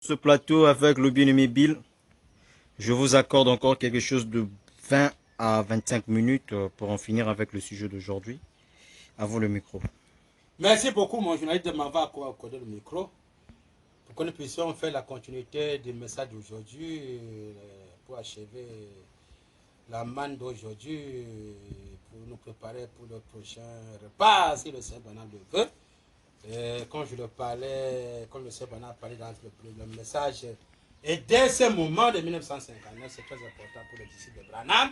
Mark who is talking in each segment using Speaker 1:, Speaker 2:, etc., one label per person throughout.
Speaker 1: ce plateau avec le bien-aimé Bill. Je vous accorde encore quelque chose de 20 à 25 minutes pour en finir avec le sujet d'aujourd'hui. À vous le micro.
Speaker 2: Merci beaucoup, mon journaliste, de m'avoir accordé le micro pour que nous puissions faire la continuité du message d'aujourd'hui pour achever la manne d'aujourd'hui pour nous préparer pour le prochain repas si le Seigneur le veut. Et comme je le parlais, comme le Seigneur a parlé dans le message, et dès ce moment de 1959, c'est très important pour les disciples de Branham.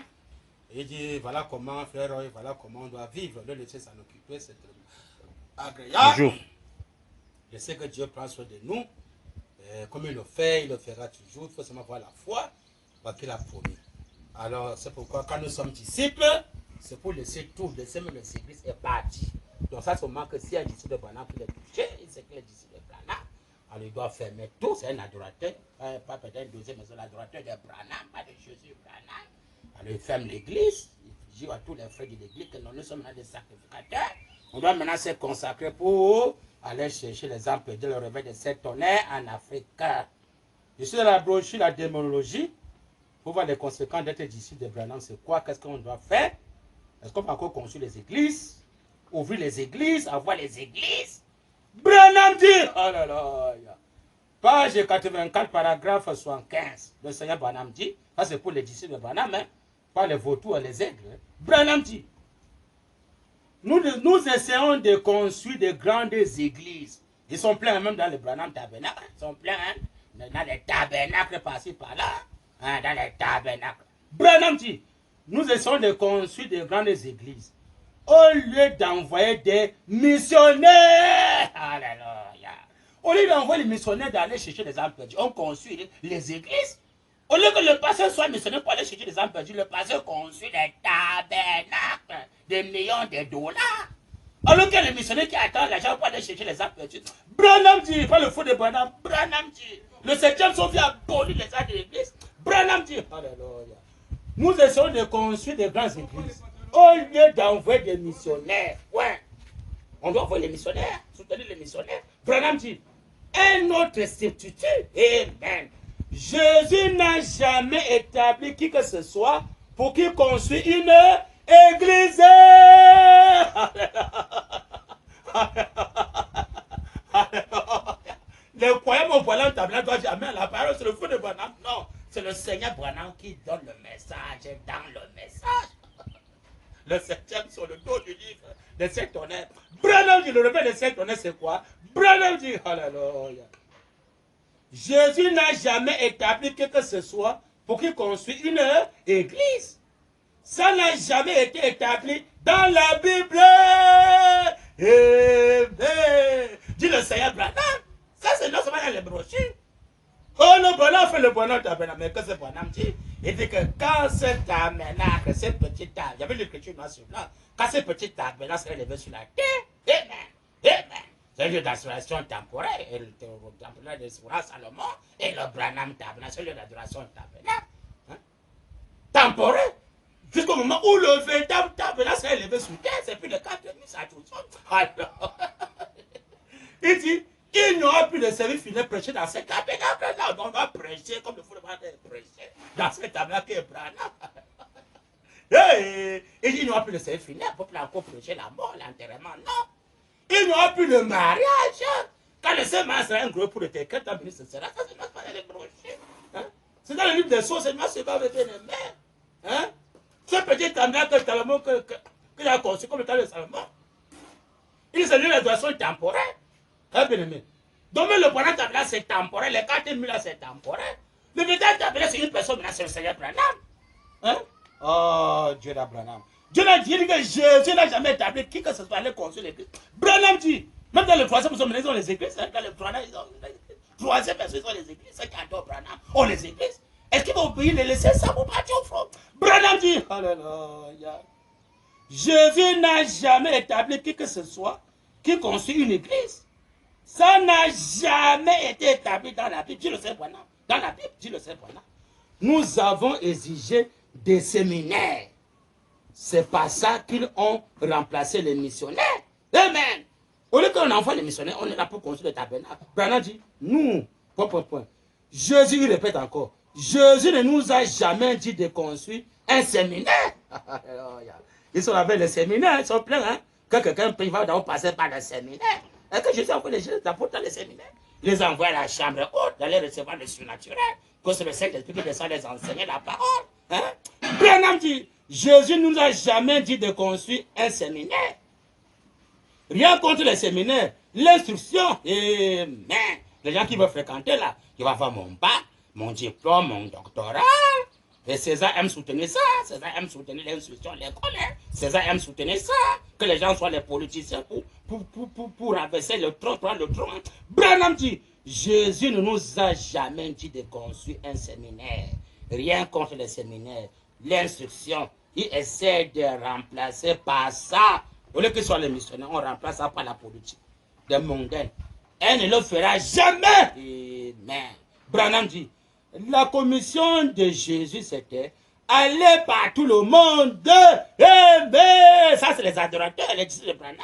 Speaker 2: Il dit, voilà comment, frère, voilà comment on doit vivre, ne laisser s'en occuper, c'est agréable.
Speaker 1: Bonjour.
Speaker 2: Je sais que Dieu prend soin de nous. Comme il le fait, il le fera toujours. Il faut seulement avoir la foi parce qu'il a promis. Alors, c'est pourquoi quand nous sommes disciples, c'est pour laisser tout, laisser même les églises est parti. Donc ça, c'est au moment que si un disciple de Branham peut les toucher, il sait que les disciples de Branham, alors il doit fermer tout. C'est un adorateur, pas peut-être un deuxième, mais c'est l'adorateur de Branham, pas de Jésus Branham. Alors il ferme l'église, il dit à tous les frères de l'église que nous sommes des sacrificateurs. On doit maintenant se consacrer pour aller chercher les âmes perdues, le réveil de cette tonnerre en Afrique. Je suis dans la brochure, la démonologie, pour voir les conséquences d'être disciple de Branham. C'est quoi? Qu'est-ce qu'on doit faire? Est-ce qu'on peut encore construire les églises? Ouvrir les églises? Avoir les églises? Branham dit, oh là là, page 84, paragraphe 75. Le Seigneur Branham dit, ça c'est pour les disciples de Branham, hein, pas les vautours et les aigles. Hein. Branham dit, nous essayons de construire de grandes églises. Ils sont pleins même dans les Branham tabernacles. Ils sont pleins hein, dans les tabernacles par-ci par-là. Hein, dans les tabernacles. Branham dit, nous essayons de construire de grandes églises. Au lieu d'envoyer des missionnaires. Alléluia. Au lieu d'envoyer les missionnaires d'aller chercher les âmes perdues, on construit les églises. Au lieu que le pasteur soit missionnaire pour aller chercher les âmes perdues, le pasteur construit des tabernacles, des millions de dollars. Alors que le missionnaire qui attend l'argent pour aller chercher les âmes perdues, Branham dit, pas le faux de Branham, Branham dit, le 7e sont vient abolir les âmes de l'église. Branham dit, alléluia. Nous essayons de construire des grandes églises. Au lieu d'envoyer des missionnaires, ouais, on doit envoyer les missionnaires, soutenir les missionnaires. Branham dit, un autre substitut, amen. Jésus n'a jamais établi qui que ce soit pour qu'il construise une église. Les croyants au volant tabernacle doivent dire amen. La parole c'est le feu de Branham. Non, c'est le Seigneur Branham qui donne le message dans le message. Le 7e sur le dos du livre de cet honneur. Branham dit le réveil de cet honneur c'est quoi? Branham dit alléluia. Jésus n'a jamais établi que ce soit pour qu'il construise une église. Ça n'a jamais été établi dans la Bible. Dit le Seigneur Branham. Ça c'est non seulement dans les brochures. Oh le Branham fait le bonheur tabernacle. Mais que ce Branham dit? Il dit que quand ce tabernacle, ce petit tabernacle, il y avait l'écriture noire sur blanc, quand ce petit tabernacle serait levé sur la terre, amen, amen. C'est un lieu d'adoration temporaire, et le temporaire de Salomon, et le Branham tabernacle, c'est un lieu d'adoration tabernacle. Hein? Temporaire. Jusqu'au moment où le véritable tabernacle serait levé sur terre, c'est plus le cas de mise à tout alors, il dit, il n'y aura plus de service fini prêcher dans ce tabernacle-là. On va prêcher comme le fou de prêcher dans ce tabernacle et Branham. Il dit, il n'y aura plus de service fini pour encore prêcher la mort, l'enterrement, non. Il n'y aura plus de mariage. Quand le Seigneur sera un gros pour le terre, quand ta ministre sera, ça c'est pas les brochures. Hein? C'est dans le livre des sources, c'est moi qui va me bien aimer. Hein? Ce petit tabernacle Salomon qu'il a conçu comme le temps de Salomon, il s'est dit l'adoration temporaire. Hein, bien aimé? Donc le Branham tabernacle c'est temporaire, les 4000 là c'est temporaire. Le véritable tabernacle c'est une personne, c'est le Seigneur Branham. Hein? Oh, Dieu d'Abraham. Dieu n'a dit que Jésus n'a jamais établi qui que ce soit allé construire l'église. Branham dit, même dans le troisième, ils ont les églises. Dans le Branham, ils ont les églises. Troisième personne, ils ont les églises. Ceux qui adorent Branham ont les églises. Est-ce qu'ils vont oublier les laisser ça pour partir au front? Branham dit, alléluia. Jésus n'a jamais établi qui que ce soit qui construit une église. Ça n'a jamais été établi dans la Bible. Dis le Seigneur Branham. Dans la Bible, dis le Seigneur Branham. Nous avons exigé des séminaires. C'est pas ça qu'ils ont remplacé les missionnaires. Amen. Au lieu qu'on envoie les missionnaires, on est là pour construire le tabernacle. Branham dit, nous, point. Jésus, il répète encore, Jésus ne nous a jamais dit de construire un séminaire. Ils sont avec les séminaires, ils sont pleins. Hein? Quand quelqu'un va d'abord passer par le séminaire, est-ce que Jésus a envoyé les gens dans les séminaires? Il les envoie à la chambre haute, d'aller recevoir le surnaturel, que c'est le Saint-Esprit qui descend les enseigner la parole. Hein? Branham dit, Jésus ne nous a jamais dit de construire un séminaire. Rien contre les séminaires, l'instruction. Et mais les gens qui veulent fréquenter là, qui vont avoir mon bac, mon diplôme, mon doctorat. Et César aime soutenir ça. César aime soutenir l'instruction, l'école. César aime soutenir ça. Que les gens soient les politiciens pour rabaisser le trône, prendre le trône. Branham dit, Jésus ne nous a jamais dit de construire un séminaire. Rien contre les séminaires. L'instruction, il essaie de remplacer par ça. Au lieu que ce soit les missionnaires, on remplace ça par la politique. Des mondaines. Elle ne le fera jamais. Amen. Branham dit, la commission de Jésus, c'était aller par tout le monde. Amen. Ça, c'est les adorateurs, les disciples de Branham.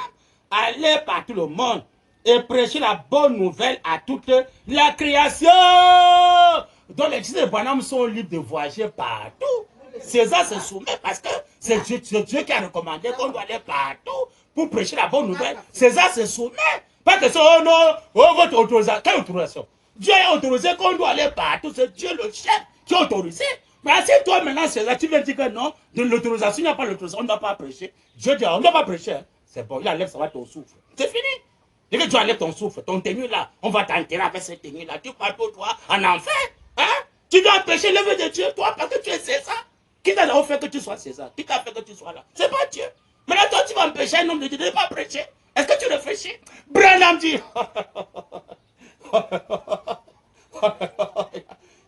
Speaker 2: Aller par tout le monde et prêcher la bonne nouvelle à toute la création. Donc, les disciples de Branham sont libres de voyager partout. César se soumet parce que c'est Dieu qui a recommandé qu'on doit aller partout pour prêcher la bonne nouvelle. César se soumet. Pas que c'est oh non, oh votre autorisation. Quelle autorisation? Dieu a autorisé qu'on doit aller partout. C'est Dieu le chef qui a autorisé. Mais si toi maintenant César, tu viens dire que non, de l'autorisation, il n'y a pas l'autorisation, on ne doit pas prêcher. Dieu dit on ne doit pas prêcher. C'est bon, il enlève, ça va ton souffle. C'est fini. Dès que tu enlèves ton souffle, ton tenue là, on va t'enterrer avec cette tenue là. Tu pars pour toi en enfer. Hein? Tu dois prêcher l'œuvre de Dieu, toi, parce que tu es César. Qui t'a fait que tu sois César? Qui t'a fait que tu sois là? C'est pas Dieu. Maintenant, toi, tu vas empêcher un homme de Dieu de ne pas prêcher. Est-ce que tu réfléchis? Branham dit.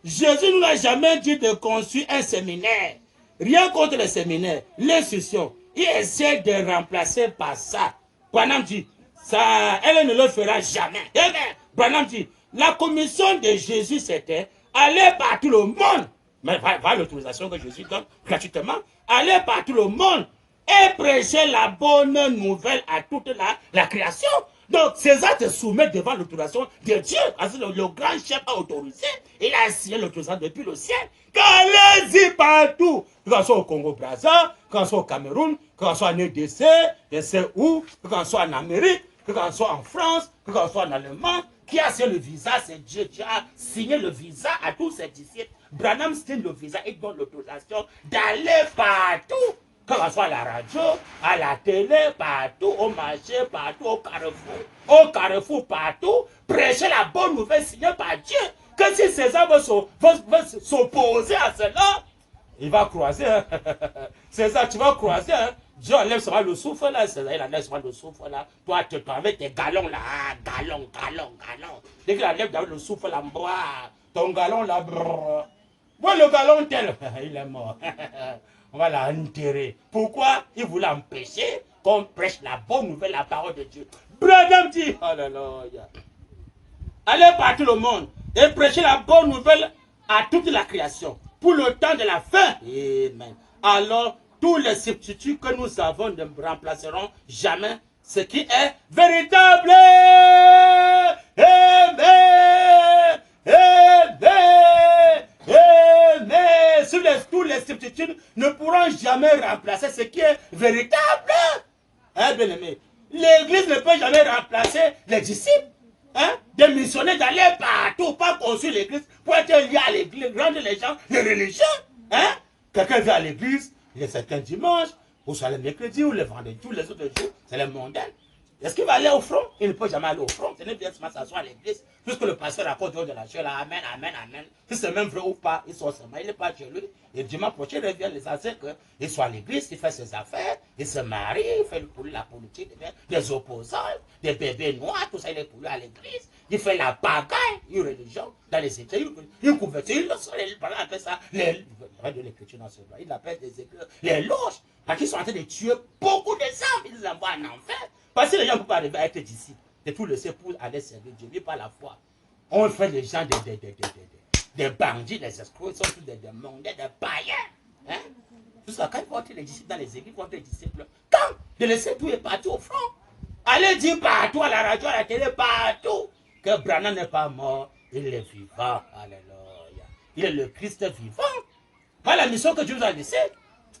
Speaker 2: Jésus ne nous a jamais dit de construire un séminaire. Rien contre le séminaire. L'instruction. Il essaie de remplacer par ça. Branham dit, ça, elle ne le fera jamais. Branham dit, la commission de Jésus, c'était aller par tout le monde. Mais va l'autorisation que Jésus donne gratuitement. Aller par tout le monde et prêcher la bonne nouvelle à toute la création. Donc, César te soumet devant l'autorisation de Dieu. Parce que le grand chef a autorisé. Il a signé l'autorisation depuis le ciel. Allez-y partout. Que ce soit au Congo-Brazza, que ce soit au Cameroun, que ce soit en EDC, je sais où, que ce soit en Amérique, que ce soit en France, que ce soit en Allemagne. Qui a signé le visa? C'est Dieu. Dieu a signé le visa à tous ses disciples. Branham signe le visa et donne l'autorisation d'aller partout. Que ce soit à la radio, à la télé, partout, au marché, partout, au carrefour, partout, prêcher la bonne nouvelle signée par Dieu. Que si César veut s'opposer à cela, il va croiser. Hein? César, tu vas croiser. Hein? Dieu enlève seulement le souffle là, César, il enlève seulement le souffle là. Toi, tu avec tes galons là, galons. Dès qu'il enlève le souffle là, ton galon là, brrr. Moi, le galon tel, il est mort. On va l'enterrer. Pourquoi? Il voulait empêcher qu'on prêche la bonne nouvelle, la parole de Dieu. Branham dit, alléluia. Allez par tout le monde et prêcher la bonne nouvelle à toute la création pour le temps de la fin. Amen. Alors, tous les substituts que nous avons ne remplaceront jamais ce qui est véritable. Amen. Amen. Amen. Tous les substituts ne pourront jamais remplacer ce qui est véritable. Hein, bien aimé. L'église ne peut jamais remplacer les disciples. Hein? Des missionnaires d'aller partout, pas construire l'église pour être lié à l'église, rendre les gens les religieux. Hein? Quelqu'un vient à l'église, il est certains dimanches, ou soit le mercredi, ou le vendredi, tous les autres jours, c'est les mondains. Est-ce qu'il va aller au front? Il ne peut jamais aller au front. Ce n'est bien seulement s'asseoir à l'église, puisque le pasteur raconte de la chair, là, amen, amen, amen. Si c'est même vrai ou pas, il sort seulement, il n'est pas chez lui. Et dimanche prochain, il revient les enseigne qu'il soit à l'église, il fait ses affaires, il se marie, il fait pour lui la politique, des opposants, des bébés noirs, tout ça, il est pour lui à l'église. Il fait la bagaille, une religion, dans les églises, il convertit, il parle avec ça, les chrétiens dans ce bras, il appelle des églises, les loges, parce qu'ils sont en train de tuer beaucoup de âmes, ils les envoient en enfer. Parce que les gens ne peuvent pas arriver à être disciples, de tout laisser pour aller servir Dieu, mais pas la foi. On fait des gens des bandits, des escrocs, ils sont tous des mondains, des païens. Hein? Tout ça, quand ils vont être les disciples dans les églises, ils vont être les disciples. Quand de laisser tout et partout au front. Allez dire partout, à la radio, à la télé, partout, que Branham n'est pas mort, Il est vivant. Alléluia. Il est le Christ vivant. Pas la mission que Dieu nous a laissée.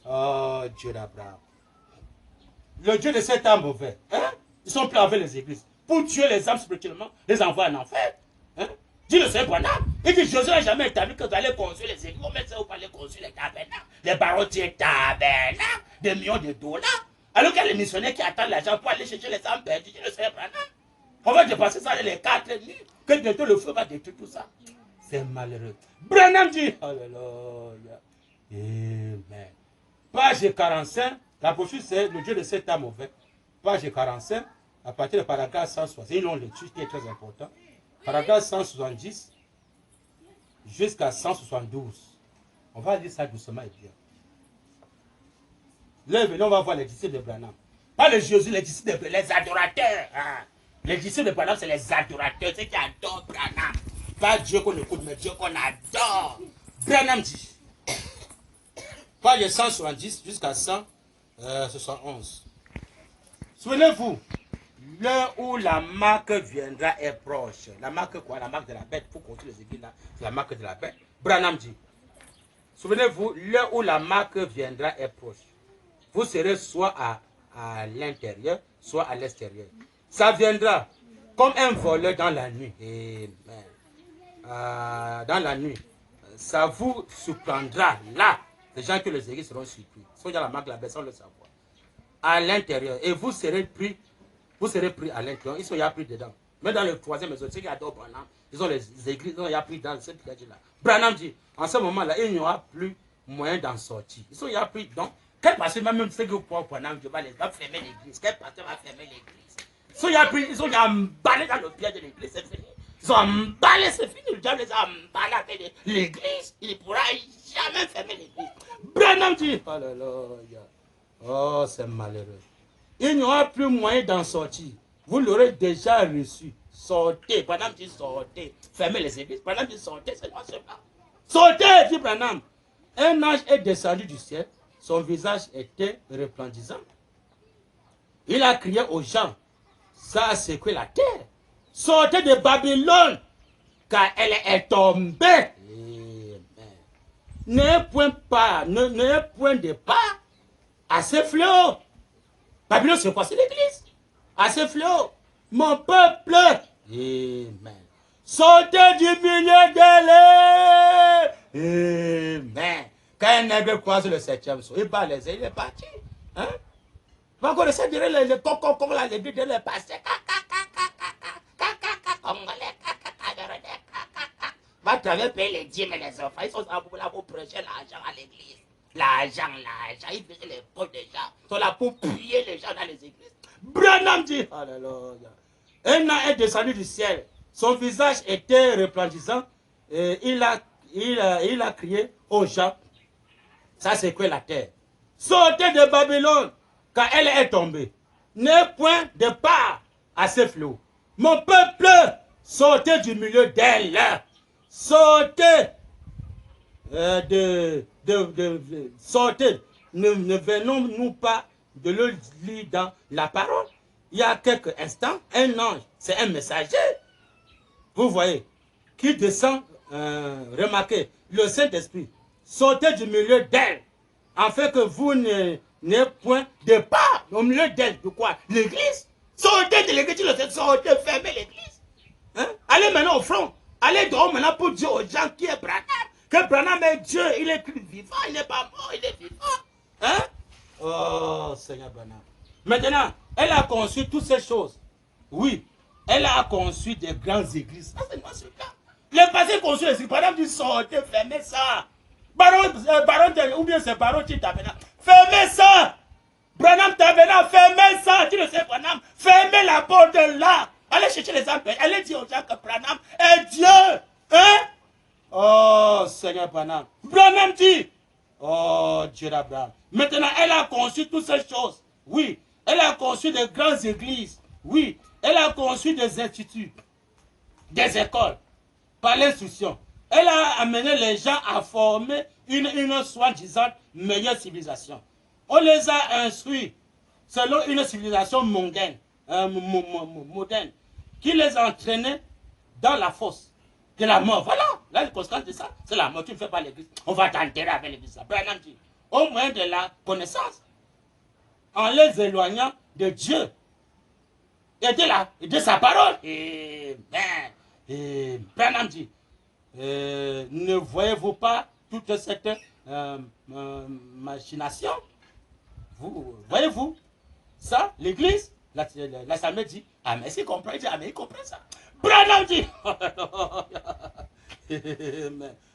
Speaker 2: Oh, Dieu d'Abraham. Le Dieu de cet âme mauvais. Hein? Ils sont prêts avec les églises. Pour tuer les âmes spirituellement, les envoyer en enfer. Hein? Dis le Seigneur Branham. Il dit, Josué n'a jamais établi que vous allez construire les églises. Vous mettez ça, vous allez construire les tabernacles. Les baronniers tabernacles. Des millions de dollars. Alors qu'il y a les missionnaires qui attendent l'argent pour aller chercher les âmes perdues. Dis le Seigneur Branham. On va dépasser ça les 4 nuits. Que bientôt le feu va détruire tout ça. C'est malheureux. Branham dit, alléluia. Amen. Page 45. La brochure, c'est le Dieu de cet âme mauvais. Page 45. À partir du paragraphe 160. C'est une longue lecture qui est très important. Paragraphe 170 jusqu'à 172. On va lire ça doucement et bien. Là, venons, on va voir les disciples de Branham. Pas les Jésus, les disciples de Branham, les adorateurs. Hein. Les disciples de Branham, c'est les adorateurs, ceux qui adorent Branham. Pas Dieu qu'on écoute, mais Dieu qu'on adore. Branham dit. Page 170 jusqu'à 171. Souvenez-vous, l'heure où la marque viendra est proche. La marque quoi? La marque de la bête. Pour construire les églises là, c'est la marque de la bête. Branham dit. Souvenez-vous, l'heure où la marque viendra est proche. Vous serez soit à l'intérieur, soit à l'extérieur. Ça viendra comme un voleur dans la nuit. Amen. Dans la nuit. Ça vous surprendra là. Les gens que les églises seront surpris. Soit dans la marque de la bête sans le savoir. À l'intérieur. Et vous serez pris à l'intérieur. Ils sont déjà pris dedans. Mais dans le troisième maison, ceux qui adorent Branham, ils ont les églises, ils ont déjà pris dans cette piège-là. Branham dit, en ce moment-là, il n'y aura plus moyen d'en sortir. Ils sont déjà pris. Donc, quel pasteur, même ceux qui croient Branham, Dieu va fermer l'église. Quel pasteur va fermer l'église? Ils ont déjà emballé dans le piège de l'église, c'est fini. Ils ont emballé, c'est fini. Le diable les a emballés avec l'église. Il ne pourra jamais fermer l'église. Branham dit, alléluia. Oh, c'est malheureux. Il n'y aura plus moyen d'en sortir. Vous l'aurez déjà reçu. Sortez. Branham dit sortez. Fermez les églises. Branham dit sortez. C'est pas cela. Sortez, dit Branham. Un ange est descendu du ciel. Son visage était resplendissant. Il a crié aux gens. Ça a secoué la terre. Sortez de Babylone, car elle est tombée. Amen. N'ayez point de part à ce fléau. Babylone, c'est quoi? C'est l'église. À ce fléau. Mon peuple. Amen. Sortez du milieu d'elle. Amen. Quand un nègre croise le 7e saut, il bat les ailes, il est parti. Hein? Va encore essayer de dire les cocons comme la l'église de les passer. Va travailler payer les dîmes et les enfants. Ils sont là pour prêcher l'argent à l'église. L'argent. Ils payent les pauvres des gens. Ils sont là pour piller les gens dans les églises. Branham dit, alléluia. Un an est descendu du ciel. Son visage était resplendissant. Et il a crié aux gens. Ça c'est quoi la terre? Sortez de Babylone, car elle est tombée. N'ayez point de part à ce flot. Mon peuple, sortez du milieu d'elle. Sortez sortez. Ne venons-nous pas de le lire dans la parole? Il y a quelques instants, un ange, c'est un messager. Vous voyez, qui descend, remarquez, le Saint-Esprit. Sortez du milieu d'elle, afin que vous n'ayez point de part au milieu d'elle. De quoi? L'église. Sortez de l'église, sortez, fermez l'église. Hein? Allez maintenant au front. Allez dehors maintenant pour dire aux gens qui est Branham. Que Branham est Dieu, il est vivant, il n'est pas mort, il est vivant. Hein? Oh, Seigneur Branham. Maintenant, elle a conçu toutes ces choses. Oui, elle a conçu des grandes églises. Ça, c'est moi ce cas. Les passés construisent les églises. Branham dit sortez, fermez ça. Baron, ou bien c'est Baron qui tabernacle. Fermez ça. Branham tabernacle, fermez ça. Tu le sais, Branham. Fermez la porte là. Allez chercher les âmes. Allez dire aux gens que Branham est Dieu. Hein? Oh, Seigneur Branham. Branham dit. Oh, Dieu d'Abraham. Maintenant, elle a conçu toutes ces choses. Oui. Elle a conçu des grandes églises. Oui. Elle a conçu des instituts, des écoles, par l'instruction. Elle a amené les gens à former une soi-disant meilleure civilisation. On les a instruits selon une civilisation mondaine, moderne, qui les entraînait dans la fosse. Que la mort, voilà. Là, les conséquences de ça, c'est la mort. Tu ne fais pas l'église. On va t'enterrer avec l'église. Branham dit, au moyen de la connaissance, en les éloignant de Dieu et de sa parole. Et Branham dit, ne voyez-vous pas toute cette machination? Voyez-vous ça, l'église, l'assemblée dit, ah mais c'est comprend, il dit, ah mais il comprend ça. Branham dit,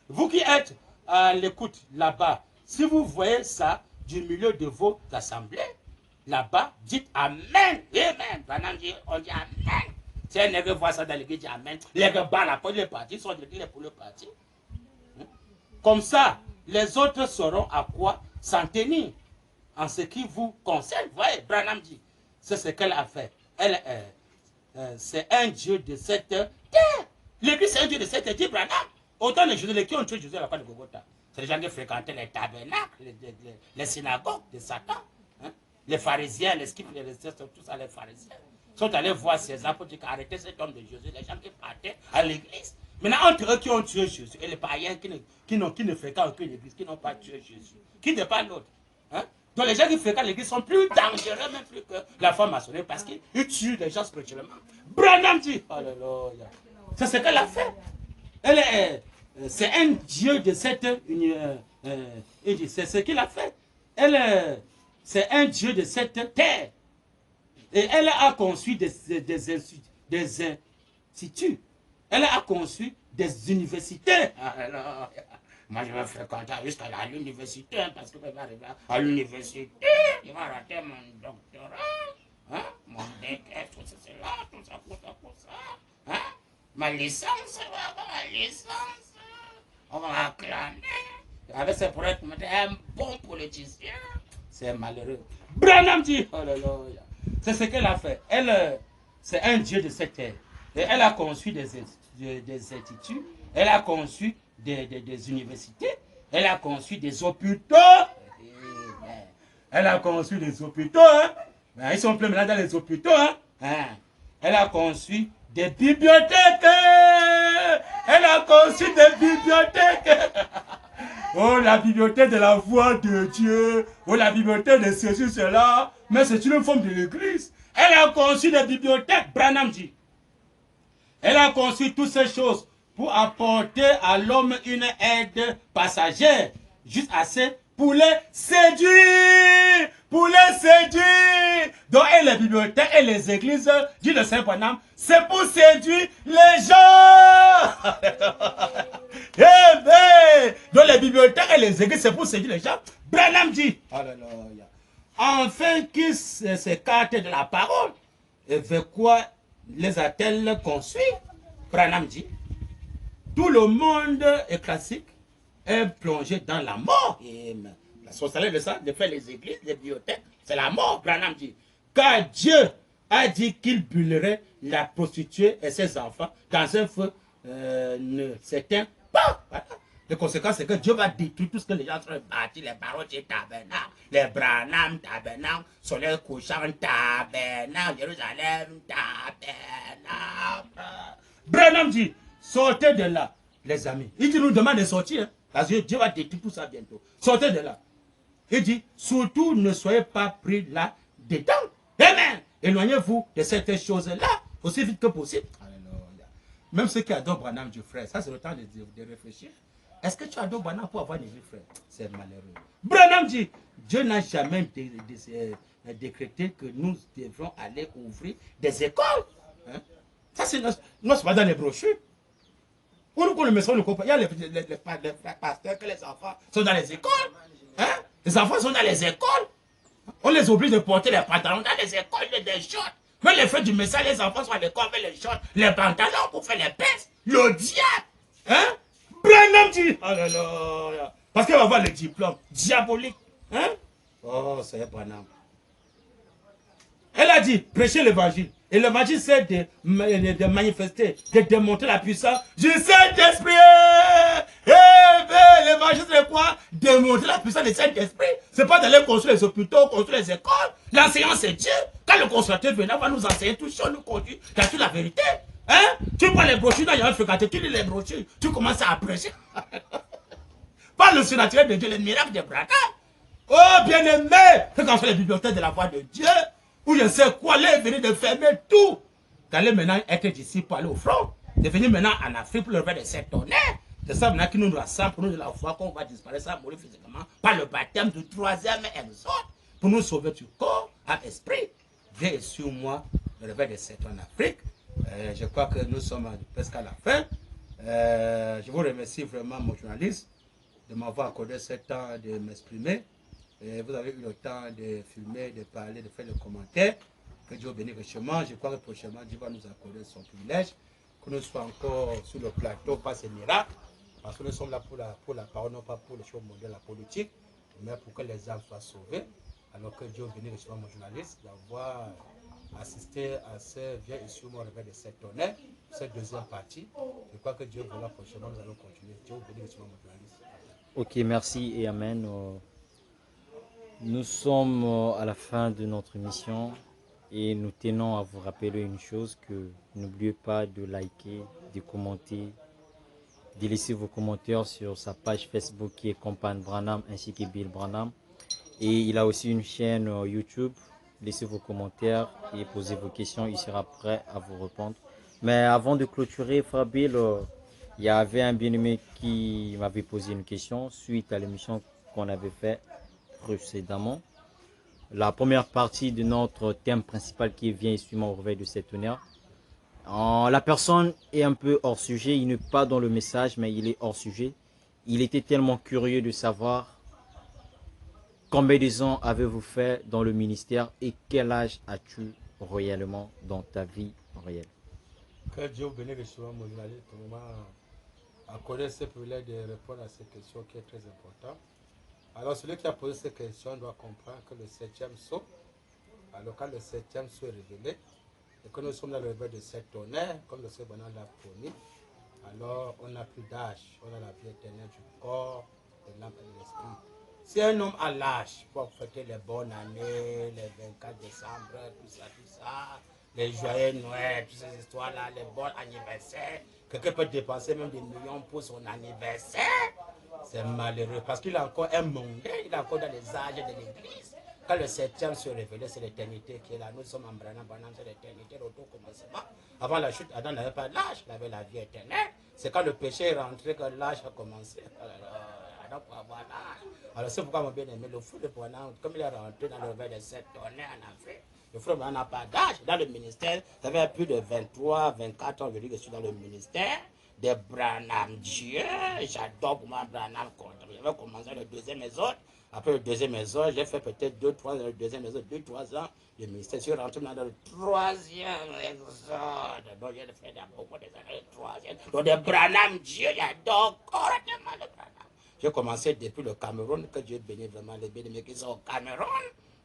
Speaker 2: vous qui êtes à l'écoute là-bas, si vous voyez ça du milieu de vos assemblées, là-bas, dites Amen. Amen. Branham dit, on dit Amen. Si un nègre voit ça dans l'église, dit Amen. Les gars battent la porte, les partis sont de l'église pour le parti. Comme ça, les autres sauront à quoi s'en tenir en ce qui vous concerne. Voyez, Branham dit, c'est ce qu'elle a fait. Elle, c'est un Dieu de cette terre. L'église, c'est un Dieu de cette terre, dit Branham. Autant les Juifs qui ont tué Jésus à la croix de Golgotha. C'est les gens qui fréquentaient les tabernacles, les synagogues de Satan. Hein? Les pharisiens, les scribes, tout ça, les pharisiens sont allés voir ces apôtres qui arrêtaient cet homme de Jésus, les gens qui partaient à l'église. Maintenant, entre eux qui ont tué Jésus et les païens qui ne fréquentent aucune église, qui n'ont pas tué Jésus, qui n'est pas l'autre. Hein? Donc les gens qui fréquentent l'église sont plus dangereux même plus que la franc-maçonnerie parce qu'ils tuent les gens spirituellement. Branham dit, alléluia. C'est ce qu'elle a fait. C'est un Dieu de cette c'est ce qu'il a fait. C'est un Dieu de cette terre. Et elle a conçu des instituts. Elle a conçu des universités. Alors, moi, je vais fréquenter jusqu'à l'université, parce que je vais arriver à l'université, je vais rater mon doctorat, hein? Mon DEC, tout ça, c'est là, tout ça, pour ça. Hein? Ma licence, on va acclamer. Avec ce pour être un bon politicien, c'est malheureux. Branham dit, oh là là, c'est ce qu'elle a fait. Elle, c'est un Dieu de cette terre. Et elle a conçu des instituts, elle a conçu des universités, elle a conçu des hôpitaux. Elle a conçu des hôpitaux. Hein? Ils sont pleins maintenant dans les hôpitaux. Hein? Elle a conçu des bibliothèques. Elle a conçu des bibliothèques. Oh, la bibliothèque de la voix de Dieu. Oh, la bibliothèque de ceci, cela. Mais c'est une forme de l'église. Elle a conçu des bibliothèques, Branham dit. Elle a conçu toutes ces choses pour apporter à l'homme une aide passagère. Juste assez pour les séduire. Pour les séduire. Donc, et les bibliothèques et les églises, dit le Saint Branham, c'est pour séduire les gens. Eh bien, donc les bibliothèques et les églises, c'est pour séduire les gens. Branham dit, alléluia, enfin qu'ils s'écartent de la parole, et vers quoi les a-t-elle conçus? Branham dit, tout le monde est classique, est plongé dans la mort. Et la société de ça, de faire les églises, les bibliothèques, c'est la mort, Branham dit. Car Dieu a dit qu'il brûlerait la prostituée et ses enfants dans un feu ne s'éteint pas. Voilà. Les conséquences, c'est que Dieu va détruire tout ce que les gens sont bâtis, les barreaux de tabernacle, les Branham tabernacle, soleil couchant tabernacle, Jérusalem tabernacle. Branham dit, sortez de là, les amis. Il dit, nous demande de sortir, hein, parce que Dieu va détruire tout ça bientôt. Sortez de là. Il dit, surtout ne soyez pas pris là dedans. Amen. Éloignez-vous de cette chose-là, aussi vite que possible. Alléluia. Même ceux qui adorent Branham, du frère, ça c'est le temps de réfléchir. Est-ce que tu adores Branham pour avoir des vies, frère? C'est malheureux. Branham dit, Dieu n'a jamais décrété que nous devrons aller ouvrir des écoles. Hein? Ça c'est pas dans les brochures. Pour nous, le message, il y a les pasteurs que les enfants sont dans les écoles. Hein? Les enfants sont dans les écoles. On les oblige de porter les pantalons dans les écoles, des shorts. Mais les faits du message, les enfants sont à l'école avec les shorts, les pantalons pour faire les pinces. Le diable. Hein? Branham dit. Oh là là. Parce qu'il va avoir le diplôme diabolique. Hein? Oh, c'est Branham. Elle a dit, prêchez l'évangile. Et l'évangile, c'est de manifester, de démontrer la puissance du Saint-Esprit. L'évangile, c'est quoi? Démontrer la puissance du Saint-Esprit. C'est pas d'aller construire les hôpitaux, construire les écoles. L'enseignant, c'est Dieu. Quand le consolateur viendra, va nous enseigner tout ça, nous conduire dans toute la vérité. Hein? Tu vois les brochures, là, il y a un fréquenté, tu lis les brochures, tu commences à apprécier. Pas le surnaturel de Dieu, les miracles de Braka. Oh, bien-aimé, c'est quand on fait les bibliothèques de la voix de Dieu, où je sais quoi, aller venir de fermer tout. D'aller maintenant être disciple pour aller au front, de venir maintenant en Afrique pour le faire de cette tonnerre. C'est ça maintenant qui nous rassemble pour nous de la foi qu'on va disparaître, ça mourir physiquement, par le baptême du 3e exode, pour nous sauver du corps à esprit. Viens sur moi, le réveil de cette en Afrique. Je crois que nous sommes presque à la fin. Je vous remercie vraiment, mon journaliste, de m'avoir accordé ce temps de m'exprimer. Vous avez eu le temps de filmer, de parler, de faire des commentaires. Que Dieu bénisse richement. Je crois que prochainement, Dieu va nous accorder son privilège. Que nous soyons encore sur le plateau, pas ces miracles. Parce que nous sommes là pour la parole, non pas pour les choses mondiales, la politique, mais pour que les âmes soient sauvées. Alors que Dieu bénisse richement mon journaliste d'avoir assisté à ce vieux issue mon réveil de cette tonnerre, cette deuxième partie. Je crois que Dieu voudra prochainement, nous allons continuer. Dieu bénisse richement mon journaliste.
Speaker 1: Ok, merci et amen. Nous sommes à la fin de notre émission et nous tenons à vous rappeler une chose, que n'oubliez pas de liker, de commenter, de laisser vos commentaires sur sa page Facebook qui est Compagne Branham ainsi que Bill Branham. Et il a aussi une chaîne YouTube. Laissez vos commentaires et posez vos questions, il sera prêt à vous répondre. Mais avant de clôturer, Frère Bill, il y avait un bien-aimé qui m'avait posé une question suite à l'émission qu'on avait fait précédemment. La première partie de notre thème principal qui vient sûrement au réveil de cet honneur. La personne est un peu hors sujet, il n'est pas dans le message, mais il est hors sujet. Il était tellement curieux de savoir combien de ans avez-vous fait dans le ministère et quel âge as-tu réellement dans ta vie réelle?
Speaker 2: Que Dieu bénisse richement mon journaliste pour moi accorder ce privilège de répondre à cette question qui est très importante. Alors, celui qui a posé cette question doit comprendre que le 7e saut, alors quand le 7e saut est révélé, et que nous sommes dans le réveil de cet honneur, comme le Seigneur l'a promis, alors on n'a plus d'âge, on a la vie éternelle du corps, de l'âme et de l'esprit. Si un homme a l'âge pour fêter les bonnes années, les 24 décembre, tout ça, les joyeux Noël, toutes ces histoires-là, les bons anniversaires, quelqu'un peut dépenser même des millions pour son anniversaire, c'est malheureux parce qu'il a encore un monde, il est encore dans les âges de l'église. Quand le 7e se révélait, c'est l'éternité qui est là. Nous sommes en Branham, c'est l'éternité, l'auto commencement. Avant la chute, Adam n'avait pas l'âge, il avait la vie éternelle. C'est quand le péché est rentré que l'âge a commencé. Adam pour avoir l'âge. Alors c'est pourquoi mon bien-aimé, le fou de Branham, comme il est rentré dans le réveil de 7 tonnerres en Afrique, le frère Branham n'a pas d'âge. Dans le ministère, ça fait plus de 23, 24 ans que je suis dans le ministère de Branham. Dieu, j'adore pour moi Branham. J'avais commencé le 2e exode. Après le 2e exode, j'ai fait peut-être 2-3 ans, le 2e exode, 2-3 ans. Le ministère, je suis rentré dans le 3e exode. Donc j'ai fait beaucoup des années, le 3e. Donc de Branham, Dieu, j'adore correctement le Branham. J'ai commencé depuis le Cameroun, que Dieu bénisse vraiment les bien-aimés qui sont au Cameroun.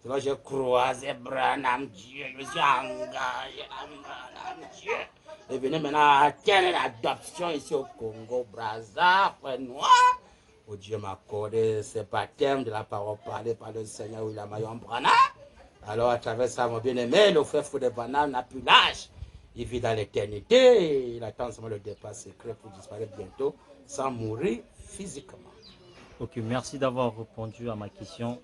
Speaker 2: C'est là que j'ai croisé Branham Dieu, je me suis engagé à Branham Dieu. Et venu maintenant atteindre l'adoption ici au Congo, Brazza, frère noir. Où Dieu m'a accordé ce baptême de la parole parlée par le Seigneur William Marion Branham. Alors à travers ça, mon bien-aimé, le frère Fou de Branham n'a plus l'âge. Il vit dans l'éternité, il attend seulement le départ secret pour disparaître bientôt, sans mourir physiquement.
Speaker 1: Ok, merci d'avoir répondu à ma question.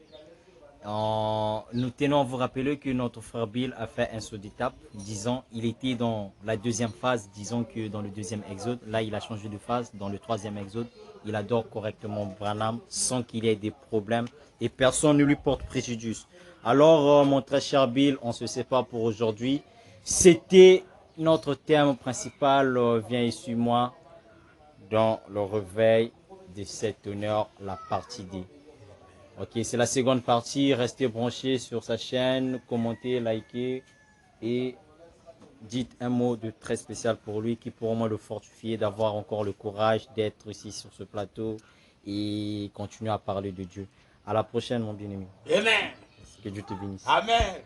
Speaker 1: Nous tenons à vous rappeler que notre frère Bill a fait un saut d'étape. Disons, il était dans la 2e phase, disons que dans le 2e exode. Là, il a changé de phase. Dans le 3e exode, il adore correctement Branham sans qu'il ait des problèmes et personne ne lui porte préjudice. Alors, mon très cher Bill, on se sépare pour aujourd'hui. C'était notre thème principal. Viens et suis-moi dans le réveil de cet honneur, la partie D. Ok, c'est la seconde partie. Restez branchés sur sa chaîne, commentez, likez et dites un mot de très spécial pour lui qui pourra moi le fortifier d'avoir encore le courage d'être ici sur ce plateau et continuer à parler de Dieu. À la prochaine, mon bien-aimé.
Speaker 2: Amen.
Speaker 1: Que Dieu te bénisse.
Speaker 2: Amen.